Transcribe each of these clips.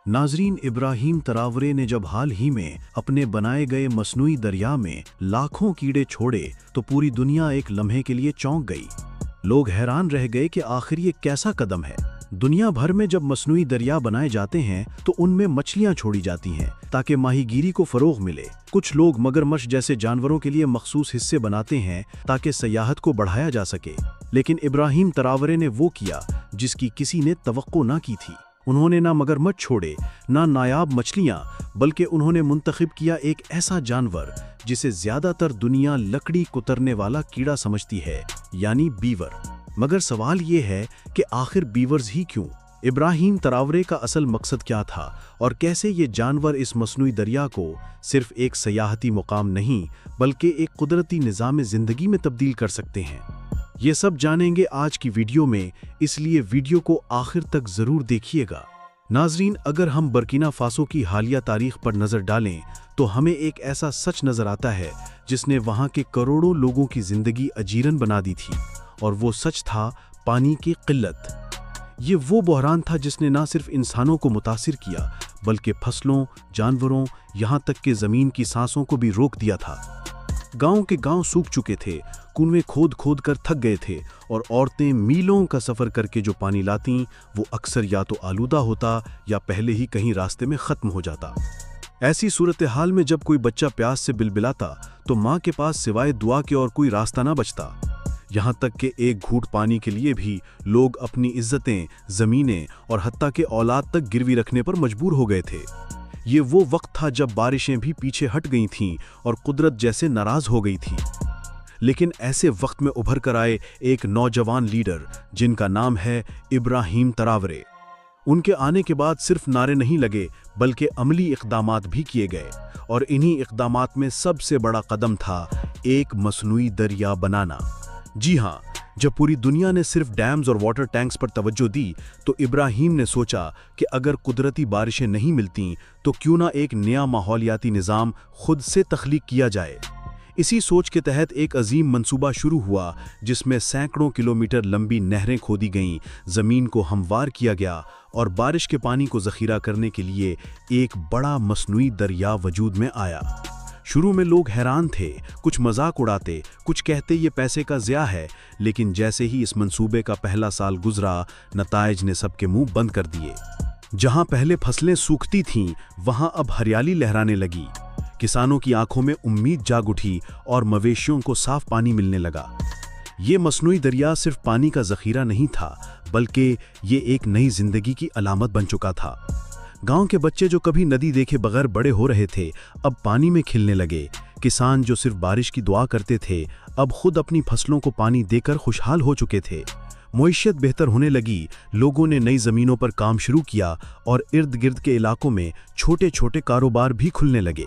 नाजरीन, इब्राहिम तरावरे ने जब हाल ही में अपने बनाए गए मसनूई दरिया में लाखों कीड़े छोड़े तो पूरी दुनिया एक लम्हे के लिए चौंक गई। लोग हैरान रह गए कि आखिर ये कैसा कदम है। दुनिया भर में जब मसनूई दरिया बनाए जाते हैं तो उनमें मछलियां छोड़ी जाती हैं ताकि माहीगीरी को फरोग मिले। कुछ लोग मगरमच्छ जैसे जानवरों के लिए मखसूस हिस्से बनाते हैं ताकि सयाहत को बढ़ाया जा सके। लेकिन इब्राहिम तरावरे ने वो किया जिसकी किसी ने तवक्को ना की थी। उन्होंने ना मगरमच्छ छोड़े, ना नायाब मछलियां, बल्कि उन्होंने मुंतखब किया एक ऐसा जानवर जिसे ज्यादातर दुनिया लकड़ी कुतरने वाला कीड़ा समझती है, यानी बीवर। मगर सवाल ये है कि आखिर बीवर्स ही क्यों? इब्राहिम तरावरे का असल मकसद क्या था और कैसे ये जानवर इस मसनूई दरिया को सिर्फ एक सयाहती मुकाम नहीं बल्कि एक कुदरती निज़ाम ज़िंदगी में तब्दील कर सकते हैं? ये सब जानेंगे आज की वीडियो में, इसलिए वीडियो को आखिर तक ज़रूर देखिएगा। नाजरीन, अगर हम बर्किना फासो की हालिया तारीख पर नज़र डालें तो हमें एक ऐसा सच नज़र आता है जिसने वहाँ के करोड़ों लोगों की ज़िंदगी अजीरन बना दी थी, और वो सच था पानी की किल्लत। ये वो बहरान था जिसने ना सिर्फ इंसानों को मुतासिर किया बल्कि फसलों, जानवरों, यहाँ तक कि ज़मीन की सांसों को भी रोक दिया था। गांव के गांव सूख चुके थे, कुएं खोद खोद कर थक गए थे, और औरतें मीलों का सफ़र करके जो पानी लातीं वो अक्सर या तो आलूदा होता या पहले ही कहीं रास्ते में ख़त्म हो जाता। ऐसी सूरत हाल में जब कोई बच्चा प्यास से बिलबिलाता तो माँ के पास सिवाय दुआ के और कोई रास्ता ना बचता। यहाँ तक कि एक घूंट पानी के लिए भी लोग अपनी इज्जतें, ज़मीनें और हत्ता के औलाद तक गिरवी रखने पर मजबूर हो गए थे। ये वो वक्त था जब बारिशें भी पीछे हट गई थीं और कुदरत जैसे नाराज़ हो गई थी। लेकिन ऐसे वक्त में उभर कर आए एक नौजवान लीडर जिनका नाम है इब्राहिम तरावरे। उनके आने के बाद सिर्फ नारे नहीं लगे बल्कि अमली इक़दामात भी किए गए, और इन्हीं इक़दामात में सबसे बड़ा कदम था एक मसनूई दरिया बनाना। जी हाँ, जब पूरी दुनिया ने सिर्फ डैम्स और वाटर टैंक्स पर तवज्जो दी तो इब्राहिम ने सोचा कि अगर कुदरती बारिशें नहीं मिलती तो क्यों ना एक नया माहौलियाती निज़ाम खुद से तख्लीक किया जाए। इसी सोच के तहत एक अजीम मंसूबा शुरू हुआ जिसमें सैकड़ों किलोमीटर लंबी नहरें खोदी गईं, ज़मीन को हमवार किया गया और बारिश के पानी को ज़ख़ीरा करने के लिए एक बड़ा मसनूई दरिया वजूद में आया। शुरू में लोग हैरान थे, कुछ मजाक उड़ाते, कुछ कहते ये पैसे का ज़िया है, लेकिन जैसे ही इस मंसूबे का पहला साल गुजरा, नताइज ने सबके मुंह बंद कर दिए। जहां पहले फसलें सूखती थीं वहां अब हरियाली लहराने लगी। किसानों की आंखों में उम्मीद जाग उठी और मवेशियों को साफ पानी मिलने लगा। ये मसनूई दरिया सिर्फ पानी का ज़ख़ीरा नहीं था बल्कि ये एक नई जिंदगी की अलामत बन चुका था। गांव के बच्चे जो कभी नदी देखे बगैर बड़े हो रहे थे अब पानी में खिलने लगे। किसान जो सिर्फ बारिश की दुआ करते थे अब खुद अपनी फसलों को पानी देकर खुशहाल हो चुके थे। मईशत बेहतर होने लगी, लोगों ने नई ज़मीनों पर काम शुरू किया और इर्द गिर्द के इलाकों में छोटे छोटे कारोबार भी खुलने लगे।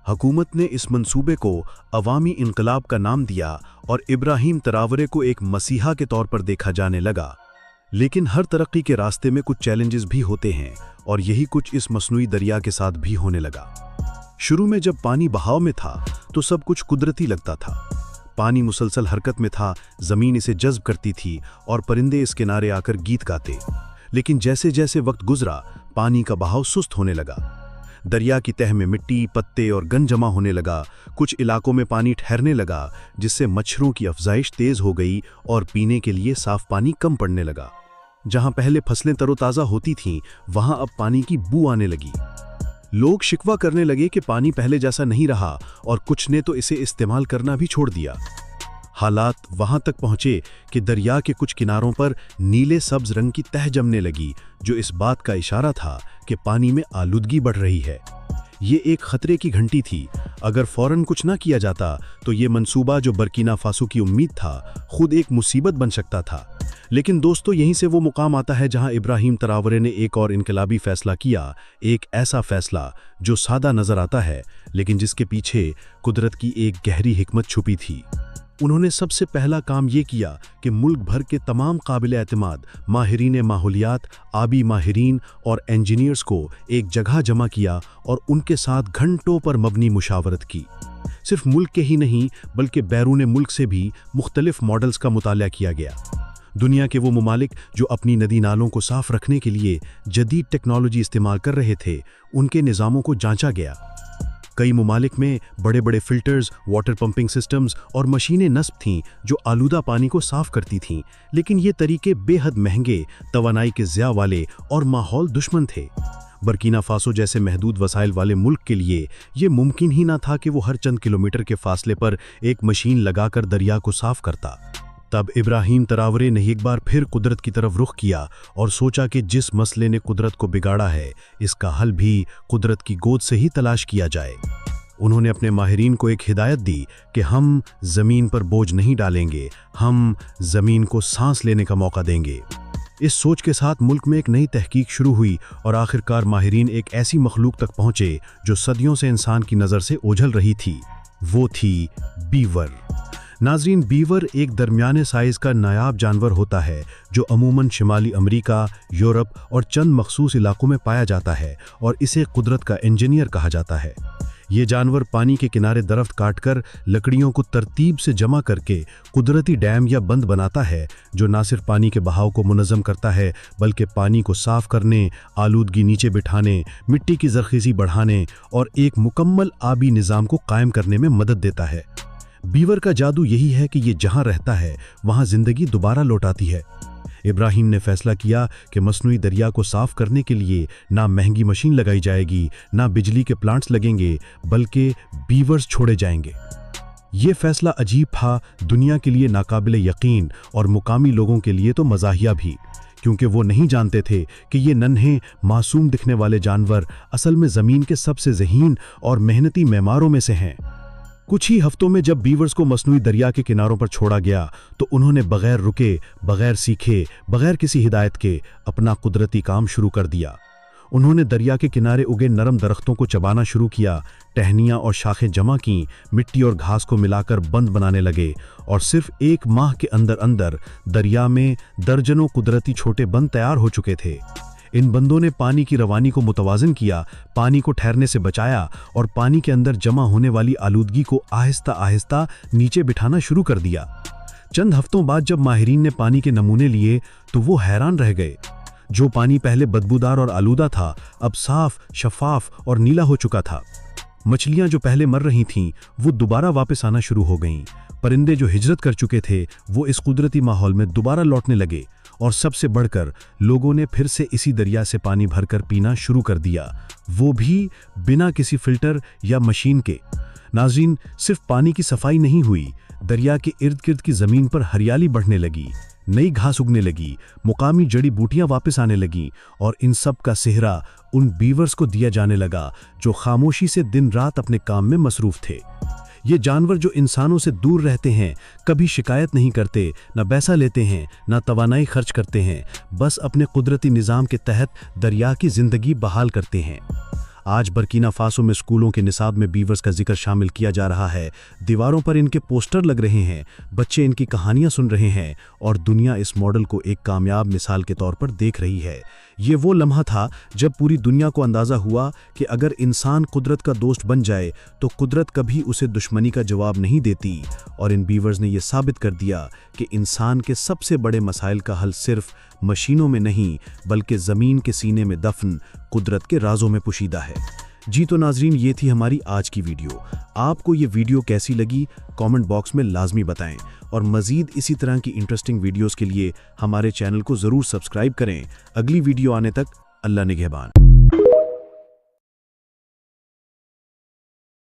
हुकूमत ने इस मंसूबे को अवामी इनकलाब का नाम दिया और इब्राहिम तरावरे को एक मसीहा के तौर पर देखा जाने लगा। लेकिन हर तरक्की के रास्ते में कुछ चैलेंजेस भी होते हैं, और यही कुछ इस मसनूई दरिया के साथ भी होने लगा। शुरू में जब पानी बहाव में था तो सब कुछ कुदरती लगता था। पानी मुसलसल हरकत में था, ज़मीन इसे जज्ब करती थी और परिंदे इस किनारे आकर गीत गाते। लेकिन जैसे जैसे वक्त गुजरा पानी का बहाव सुस्त होने लगा। दरिया की तह में मिट्टी, पत्ते और गंद जमा होने लगा। कुछ इलाकों में पानी ठहरने लगा जिससे मच्छरों की अफजाइश तेज हो गई और पीने के लिए साफ पानी कम पड़ने लगा। जहां पहले फसलें तरोताज़ा होती थीं वहां अब पानी की बू आने लगी। लोग शिकवा करने लगे कि पानी पहले जैसा नहीं रहा, और कुछ ने तो इसे इस्तेमाल करना भी छोड़ दिया। हालात वहां तक पहुंचे कि दरिया के कुछ किनारों पर नीले सब्ज रंग की तह जमने लगी, जो इस बात का इशारा था कि पानी में आलूदगी बढ़ रही है। ये एक खतरे की घंटी थी। अगर फौरन कुछ ना किया जाता तो ये मंसूबा जो बर्किना फासो की उम्मीद था खुद एक मुसीबत बन सकता था। लेकिन दोस्तों, यहीं से वो मुकाम आता है जहां इब्राहिम तरावरे ने एक और इनकलाबी फैसला किया। एक ऐसा फैसला जो सादा नजर आता है लेकिन जिसके पीछे कुदरत की एक गहरी हिकमत छुपी थी। उन्होंने सबसे पहला काम ये किया कि मुल्क भर के तमाम काबिल एतमाद माहिरीन माहौलियात, आबी माहिरीन और इंजीनियर्स को एक जगह जमा किया और उनके साथ घंटों पर मबनी मुशावरत की। सिर्फ मुल्क के ही नहीं बल्कि बैरून मुल्क से भी मुख्तलिफ मॉडल्स का मुताला किया गया। दुनिया के वो ममालिक जो अपनी नदी नालों को साफ रखने के लिए जदीद टेक्नोलॉजी इस्तेमाल कर रहे थे, उनके निज़ामों को जांचा गया। कई ममालिक में बड़े बड़े फिल्टर्स, वाटर पंपिंग सिस्टम्स और मशीनें नस्ब थीं जो आलूदा पानी को साफ करती थीं, लेकिन ये तरीके बेहद महंगे, तवानाई के ज़िया वाले और माहौल दुश्मन थे। बर्किना फासो जैसे महदूद वसाइल वाले मुल्क के लिए ये मुमकिन ही ना था कि वो हर चंद किलोमीटर के फासले पर एक मशीन लगाकर दरिया को साफ करता। तब इब्राहिम तरावरे ने एक बार फिर कुदरत की तरफ रुख किया और सोचा कि जिस मसले ने कुदरत को बिगाड़ा है, इसका हल भी कुदरत की गोद से ही तलाश किया जाए। उन्होंने अपने माहिरीन को एक हिदायत दी कि हम ज़मीन पर बोझ नहीं डालेंगे, हम ज़मीन को सांस लेने का मौका देंगे। इस सोच के साथ मुल्क में एक नई तहकीक शुरू हुई और आखिरकार माहिरीन एक ऐसी मखलूक तक पहुंचे जो सदियों से इंसान की नज़र से ओझल रही थी। वो थी बीवर। नाज़रीन, बीवर एक दरमियाने साइज़ का नायाब जानवर होता है जो अमूमन शिमाली अमेरिका, यूरोप और चंद मखसूस इलाकों में पाया जाता है और इसे कुदरत का इंजीनियर कहा जाता है। ये जानवर पानी के किनारे दरख्त काटकर लकड़ियों को तरतीब से जमा करके कुदरती डैम या बंद बनाता है, जो न सिर्फ पानी के बहाव को मुनज़्ज़म करता है बल्कि पानी को साफ करने, आलूदगी नीचे बिठाने, मिट्टी की ज़रख़ीज़ी बढ़ाने और एक मुकम्मल आबी निज़ाम को कायम करने में मदद देता है। बीवर का जादू यही है कि ये जहाँ रहता है वहाँ ज़िंदगी दोबारा लौटाती है। इब्राहिम ने फैसला किया कि मसनूई दरिया को साफ करने के लिए ना महंगी मशीन लगाई जाएगी, ना बिजली के प्लांट्स लगेंगे, बल्कि बीवर्स छोड़े जाएंगे। ये फैसला अजीब था, दुनिया के लिए नाकाबिले यकीन और मुकामी लोगों के लिए तो मज़ाहिया भी, क्योंकि वो नहीं जानते थे कि ये नन्हे मासूम दिखने वाले जानवर असल में ज़मीन के सबसे ज़हीन और मेहनती मेमारों में से हैं। कुछ ही हफ्तों में जब बीवर्स को मसनूई दरिया के किनारों पर छोड़ा गया तो उन्होंने बगैर रुके, बगैर सीखे, बगैर किसी हिदायत के अपना कुदरती काम शुरू कर दिया। उन्होंने दरिया के किनारे उगे नरम दरख्तों को चबाना शुरू किया, टहनियाँ और शाखें जमा की, मिट्टी और घास को मिलाकर बंद बनाने लगे और सिर्फ एक माह के अंदर अंदर दरिया में दर्जनों कुदरती छोटे बंद तैयार हो चुके थे। इन बंदों ने पानी की रवानी को मुतवाज़न किया, पानी को ठहरने से बचाया और पानी के अंदर जमा होने वाली आलूदगी को आहिस्ता आहिस्ता नीचे बिठाना शुरू कर दिया। चंद हफ्तों बाद जब माहिरीन ने पानी के नमूने लिए तो वो हैरान रह गए। जो पानी पहले बदबूदार और आलूदा था, अब साफ, शफाफ और नीला हो चुका था। मछलियां जो पहले मर रही थीं, वो दोबारा वापस आना शुरू हो गईं। परिंदे जो हिजरत कर चुके थे, वो इस कुदरती माहौल में दोबारा लौटने लगे और सबसे बढ़कर लोगों ने फिर से इसी दरिया से पानी भरकर पीना शुरू कर दिया, वो भी बिना किसी फिल्टर या मशीन के। नाज़रीन, सिर्फ पानी की सफाई नहीं हुई, दरिया के इर्द गिर्द की ज़मीन पर हरियाली बढ़ने लगी, नई घास उगने लगी, मुकामी जड़ी बूटियां वापस आने लगीं और इन सब का सेहरा उन बीवर्स को दिया जाने लगा जो खामोशी से दिन रात अपने काम में मसरूफ़ थे। ये जानवर जो इंसानों से दूर रहते हैं, कभी शिकायत नहीं करते, न पैसा लेते हैं, न तवानाई खर्च करते हैं, बस अपने कुदरती निज़ाम के तहत दरिया की ज़िंदगी बहाल करते हैं। आज बर्किना फासो में स्कूलों के निसाब में बीवर्स का जिक्र शामिल किया जा रहा है, दीवारों पर इनके पोस्टर लग रहे हैं, बच्चे इनकी कहानियां सुन रहे हैं और दुनिया इस मॉडल को एक कामयाब मिसाल के तौर पर देख रही है। ये वो लम्हा था जब पूरी दुनिया को अंदाज़ा हुआ कि अगर इंसान कुदरत का दोस्त बन जाए तो कुदरत कभी उसे दुश्मनी का जवाब नहीं देती, और इन बीवर्स ने यह साबित कर दिया कि इंसान के सबसे बड़े मसाइल का हल सिर्फ मशीनों में नहीं बल्कि ज़मीन के सीने में दफन कुदरत के राजों में पोशीदा है। जी तो नाजरीन, ये थी हमारी आज की वीडियो। आपको ये वीडियो कैसी लगी कमेंट बॉक्स में लाजमी बताएं और मज़ीद इसी तरह की इंटरेस्टिंग वीडियोस के लिए हमारे चैनल को ज़रूर सब्सक्राइब करें। अगली वीडियो आने तक अल्लाह निगहबान।